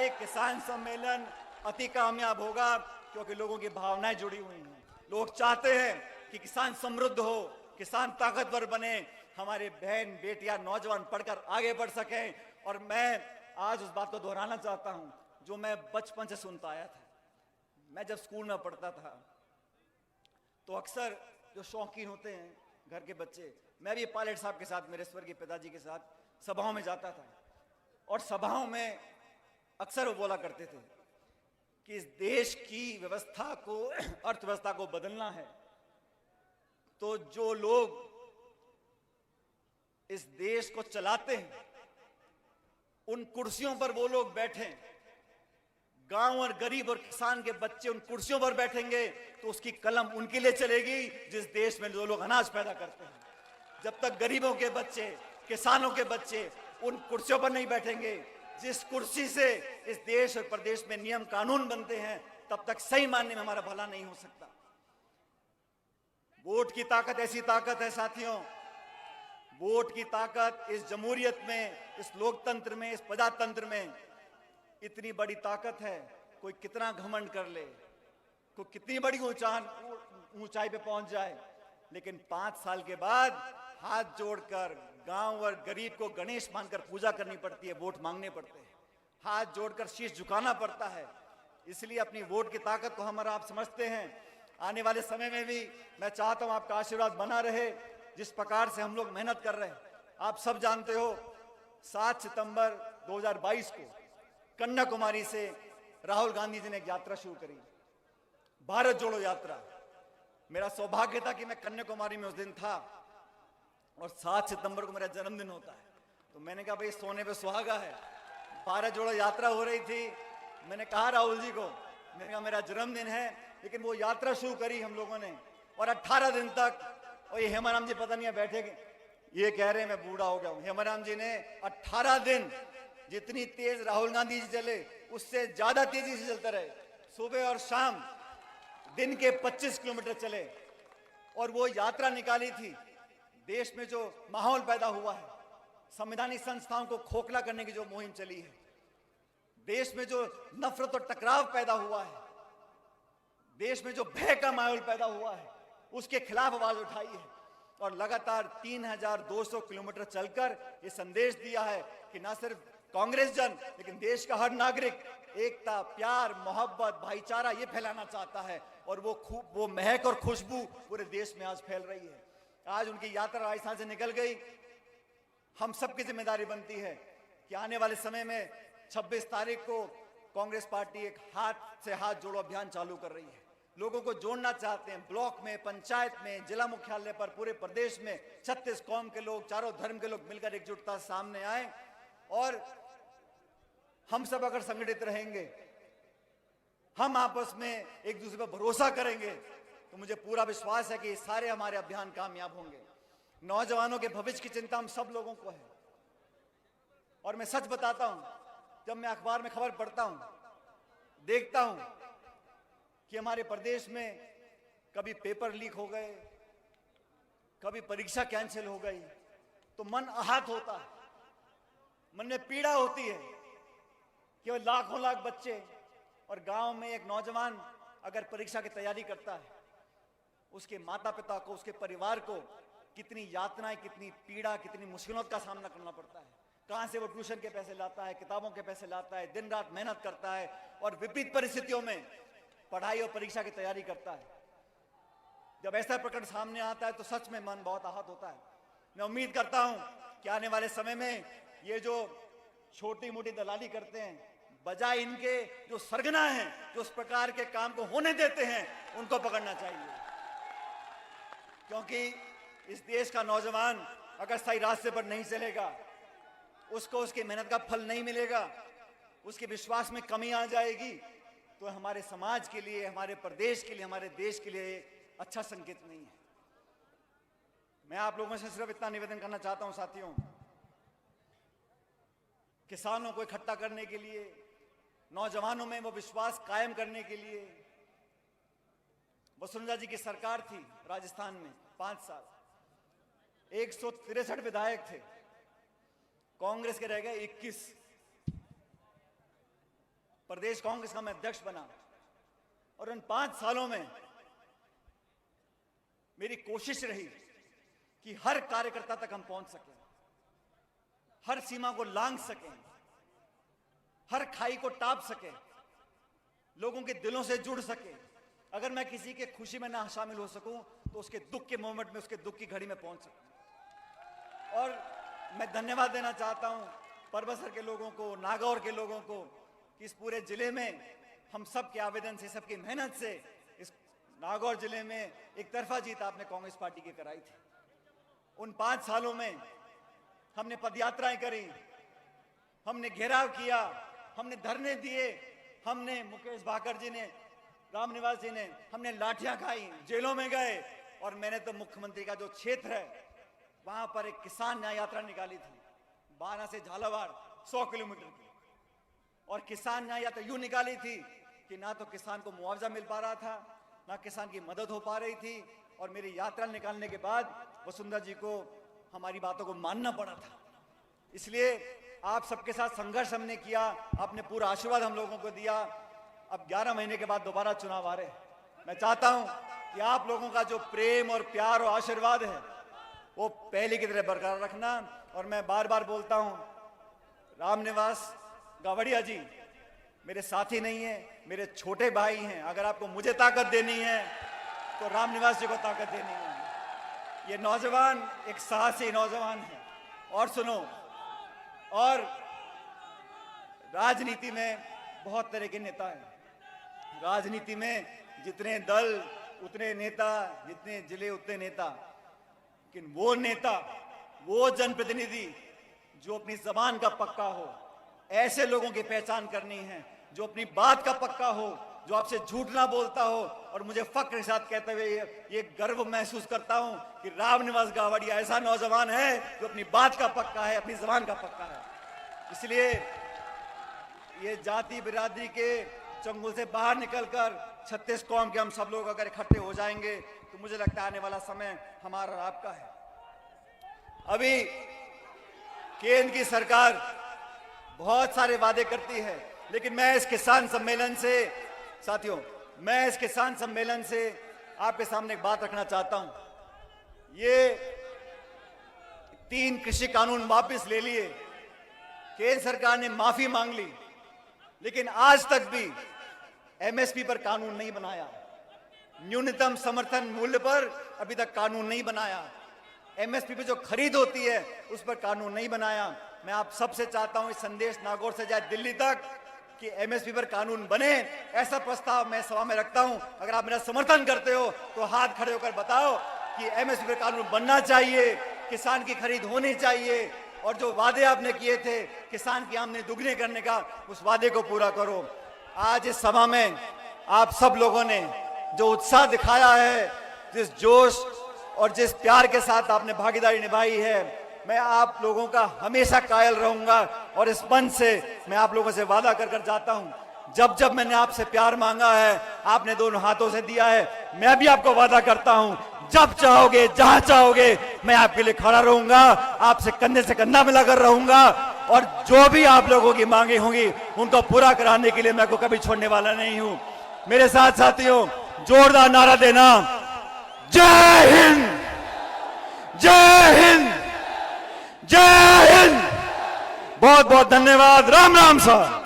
एक किसान सम्मेलन अति कामयाब होगा, क्योंकि लोगों की भावनाएं जुड़ी हुई हैं। लोग चाहते हैं कि किसान समृद्ध हो, किसान ताकतवर बने, हमारे बहन बेटियां नौजवान पढ़कर आगे बढ़ सकें। और मैं आज उस बात को दोहराना चाहता हूं जो मैं बचपन से सुनता आया था। मैं जब स्कूल में पढ़ता था तो अक्सर जो शौकीन होते हैं घर के बच्चे, मैं भी पायलट साहब के साथ, मेरे स्वर्गीय पिताजी के साथ सभाओं में जाता था, और सभाओं में अक्सर वो बोला करते थे कि इस देश की व्यवस्था को, अर्थव्यवस्था को बदलना है तो जो लोग इस देश को चलाते हैं उन कुर्सियों पर वो लोग बैठें। गांव और गरीब और किसान के बच्चे उन कुर्सियों पर बैठेंगे तो उसकी कलम उनके लिए चलेगी जिस देश में जो लोग अनाज पैदा करते हैं। जब तक गरीबों के बच्चे, किसानों के बच्चे उन कुर्सियों पर नहीं बैठेंगे, जिस कुर्सी से इस देश और प्रदेश में नियम कानून बनते हैं, तब तक सही मानने में हमारा भला नहीं हो सकता। वोट की ताकत ऐसी ताकत है साथियों, वोट की ताकत इस जमहूरियत में, इस लोकतंत्र में, इस प्रजातंत्र में इतनी बड़ी ताकत है। कोई कितना घमंड कर ले, कोई कितनी बड़ी ऊंचाई पे पहुंच जाए, लेकिन 5 साल के बाद हाथ जोड़कर गांव और गरीब को गणेश मानकर पूजा करनी पड़ती है, वोट मांगने पड़ते हैं, हाथ जोड़कर शीश झुकाना पड़ता है। इसलिए अपनी वोट की ताकत को हम और आप समझते हैं। आने वाले समय में भी मैं चाहता हूं आपका आशीर्वाद बना रहे। जिस प्रकार से हम लोग मेहनत कर रहे हैं, आप सब जानते हो 7 सितंबर 2022 को कन्याकुमारी से राहुल गांधी जी ने एक यात्रा शुरू करी, भारत जोड़ो यात्रा। मेरा सौभाग्य था कि मैं कन्याकुमारी में उस दिन था, और 7 सितंबर को मेरा जन्मदिन होता है। तो मैंने कहा भाई सोने पे सुहागा है, भारत जोड़ो यात्रा हो रही थी। मैंने कहा राहुल जी को, मैंने कहा मेरा जन्मदिन है, लेकिन वो यात्रा शुरू करी हम लोगों ने, और 18 दिन तक, और ये हेमाराम जी पता नहीं है बैठे, ये कह रहे हैं मैं बूढ़ा हो गया हूं। हेमाराम जी ने 18 दिन जितनी तेज राहुल गांधी जी चले उससे ज्यादा तेजी से चलते रहे। सुबह और शाम दिन के 25 किलोमीटर चले, और वो यात्रा निकाली थी। देश में जो माहौल पैदा हुआ है, संवैधानिक संस्थाओं को खोखला करने की जो मुहिम चली है, देश में जो नफरत और टकराव पैदा हुआ है, देश में जो भय का माहौल पैदा हुआ है, उसके खिलाफ आवाज उठाई है। और लगातार 3200 किलोमीटर चलकर ये संदेश दिया है कि ना सिर्फ कांग्रेस जन, लेकिन देश का हर नागरिक एकता, प्यार, मोहब्बत, भाईचारा ये फैलाना चाहता है, और वो महक और खुशबू पूरे देश में आज फैल रही है। आज उनकी यात्रा राजस्थान से निकल गई। हम सबकी जिम्मेदारी बनती है कि आने वाले समय में 26 तारीख को कांग्रेस पार्टी एक हाथ से हाथ जोड़ो अभियान चालू कर रही है। लोगों को जोड़ना चाहते हैं, ब्लॉक में, पंचायत में, जिला मुख्यालय पर, पूरे प्रदेश में 36 कौम के लोग, चारों धर्म के लोग मिलकर एकजुटता सामने आए। और हम सब अगर संगठित रहेंगे, हम आपस में एक दूसरे पर भरोसा करेंगे, तो मुझे पूरा विश्वास है कि सारे हमारे अभियान कामयाब होंगे। नौजवानों के भविष्य की चिंता हम सब लोगों को है, और मैं सच बताता हूं, जब मैं अखबार में खबर पढ़ता हूं, देखता हूं कि हमारे प्रदेश में कभी पेपर लीक हो गए, कभी परीक्षा कैंसिल हो गई, तो मन आहत होता है, मन में पीड़ा होती है कि वो लाखों लाख बच्चे और गांव में एक नौजवान अगर परीक्षा की तैयारी करता है, उसके माता पिता को, उसके परिवार को कितनी यातनाएं, कितनी पीड़ा, कितनी मुश्किलों का सामना करना पड़ता है। कहां से वो ट्यूशन के पैसे लाता है, किताबों के पैसे लाता है, दिन रात मेहनत करता है, और विपरीत परिस्थितियों में पढ़ाई और परीक्षा की तैयारी करता है। जब ऐसा प्रकरण सामने आता है तो सच में मन बहुत आहत होता है। मैं उम्मीद करता हूं कि आने वाले समय में ये जो छोटी मोटी दलाली करते हैं, बजाय इनके जो सरगना हैं, जो उस प्रकार के काम को होने देते हैं, उनको पकड़ना चाहिए। क्योंकि इस देश का नौजवान अगर सही रास्ते पर नहीं चलेगा, उसको उसकी मेहनत का फल नहीं मिलेगा, उसके विश्वास में कमी आ जाएगी, तो हमारे समाज के लिए, हमारे प्रदेश के लिए, हमारे देश के लिए अच्छा संकेत नहीं है। मैं आप लोगों से सिर्फ इतना निवेदन करना चाहता हूं साथियों, किसानों को इकट्ठा करने के लिए, नौजवानों में वो विश्वास कायम करने के लिए, वसुंधरा जी की सरकार थी राजस्थान में 5 साल, 163 विधायक थे, कांग्रेस के रह गए 21। प्रदेश कांग्रेस का मैं अध्यक्ष बना और उन 5 सालों में मेरी कोशिश रही कि हर कार्यकर्ता तक हम पहुंच सकें, हर सीमा को लांघ सकें, हर खाई को टाप सके, लोगों के दिलों से जुड़ सके। अगर मैं किसी के खुशी में ना शामिल हो सकूं तो उसके दुख के मोमेंट में, उसके दुख की घड़ी में पहुंच सकूं। और मैं धन्यवाद देना चाहता हूं परबसर के लोगों को, नागौर के लोगों को कि इस पूरे जिले में हम सब के आवेदन से, सबकी मेहनत से इस नागौर जिले में एक तरफा जीत आपने कांग्रेस पार्टी की कराई थी। उन 5 सालों में हमने पदयात्राएं करी, हमने घेराव किया, हमने धरने दिए, हमने मुकेश भाकर जी ने, रामनिवास जी ने, हमने लाठियां खाई, जेलों में गए। और मैंने तो मुख्यमंत्री का जो क्षेत्र है वहां पर एक किसान न्याय यात्रा निकाली थी, बाना से झालावाड़ 100 किलोमीटर की। और किसान न्याय यात्रा यूं निकाली थी कि ना तो किसान को मुआवजा मिल पा रहा था, ना किसान की मदद हो पा रही थी। और मेरी यात्रा निकालने के बाद वसुंधरा जी को हमारी बातों को मानना पड़ा था। इसलिए आप सबके साथ संघर्ष हमने किया, आपने पूरा आशीर्वाद हम लोगों को दिया। अब 11 महीने के बाद दोबारा चुनाव आ रहे हैं। मैं चाहता हूं कि आप लोगों का जो प्रेम और प्यार और आशीर्वाद है वो पहले की तरह बरकरार रखना। और मैं बार बार बोलता हूं, रामनिवास गावड़िया जी मेरे साथी नहीं है, मेरे छोटे भाई हैं। अगर आपको मुझे ताकत देनी है तो रामनिवास जी को ताकत देनी है। ये नौजवान एक साहसी नौजवान है। और सुनो, और राजनीति में बहुत तरह के नेता हैं। राजनीति में जितने दल उतने नेता, जितने जिले उतने नेता। लेकिन वो नेता, वो जनप्रतिनिधि जो अपनी जबान का पक्का हो, ऐसे लोगों की पहचान करनी है जो अपनी बात का पक्का हो, जो आपसे झूठ ना बोलता हो। और मुझे फक्र के साथ कहते हुए ये गर्व महसूस करता हूं कि रामनिवास गावड़िया ऐसा नौजवान है जो अपनी बात का पक्का है, अपनी जबान का पक्का है। इसलिए ये जाति बिरादरी के चंगुल से बाहर निकलकर 36 कौम के हम सब लोग अगर इकट्ठे हो जाएंगे तो मुझे लगता है आने वाला समय हमारा और आपका है। अभी केंद्र की सरकार बहुत सारे वादे करती है, लेकिन मैं इस किसान सम्मेलन से, साथियों, मैं इस किसान सम्मेलन से आपके सामने एक बात रखना चाहता हूं। ये 3 कृषि कानून वापस ले लिए, केंद्र सरकार ने माफी मांग ली, लेकिन आज तक भी एमएसपी पर कानून नहीं बनाया। न्यूनतम समर्थन मूल्य पर अभी तक कानून नहीं बनाया। एमएसपी पे जो खरीद होती है उस पर कानून नहीं बनाया। मैं आप सबसे चाहता हूं, इस संदेश नागौर से जाए दिल्ली तक कि एमएसपी पर कानून बने। ऐसा प्रस्ताव मैं सभा में रखता हूं। अगर आप मेरा समर्थन करते हो तो हाथ खड़े होकर बताओ कि एमएसपी पर कानून बनना चाहिए, किसान की खरीद होनी चाहिए। और जो वादे आपने किए थे किसान की आमदनी दुगनी करने का, उस वादे को पूरा करो। आज इस सभा में आप सब लोगों ने जो उत्साह दिखाया है, जिस जोश और जिस प्यार के साथ आपने भागीदारी निभाई है, मैं आप लोगों का हमेशा कायल रहूंगा। और इस मंच से मैं आप लोगों से वादा कर जाता हूं, जब जब मैंने आपसे प्यार मांगा है आपने दोनों हाथों से दिया है। मैं भी आपको वादा करता हूं, जब चाहोगे, जहां चाहोगे, मैं आपके लिए खड़ा रहूंगा, आपसे कंधे से कंधा मिलाकर रहूंगा। और जो भी आप लोगों की मांगे होंगी उनको पूरा कराने के लिए मैं को कभी छोड़ने वाला नहीं हूं। मेरे साथ साथियों, जोरदार नारा देना, जय हिंद, जय हिंद, जय हिंद। बहुत बहुत धन्यवाद। राम राम साहब।